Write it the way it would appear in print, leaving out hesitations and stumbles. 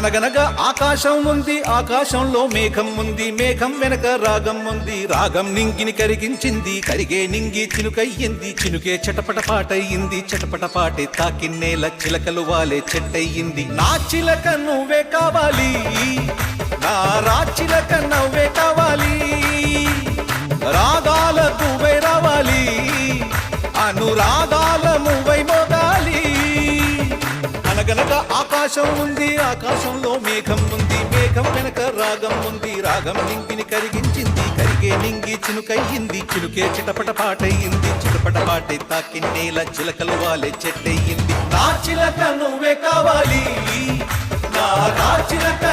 అనగనగా ఆకాశం ఉంది, ఆకాశంలో మేఘం ఉంది, మేఘం వెనక రాగం ఉంది, రాగం నింగిని కరిగించింది, కరిగే నింగి చినుకయ్యింది, చినుకే చటపట పాటయ్యింది, చటపట పాటే తాకిన్నేల చిలకలు వాలే చెట్టయ్యింది. నా చిలక నువ్వే కావాలి, నా రాచిలక నవ్వే కావాలి, రాగాల నువ్వై రావాలి, అనురాగాల నువ్వై మోగాలి. అనగనగా ఆకాశం ఉంది, ఆకాశంలో మేఘం ఉంది, మేఘం వెనక రాగం ఉంది, రాగం నింగిని కరిగించింది, కరిగే నింగి చినుకయ్యింది, చినుకే చిటపట పాటయ్యింది, చిటపట పాటే తాకిన్నేల చిలకలు వాలే చెట్టయ్యింది. నా చిలక నువ్వే కావాలి, నా చిలక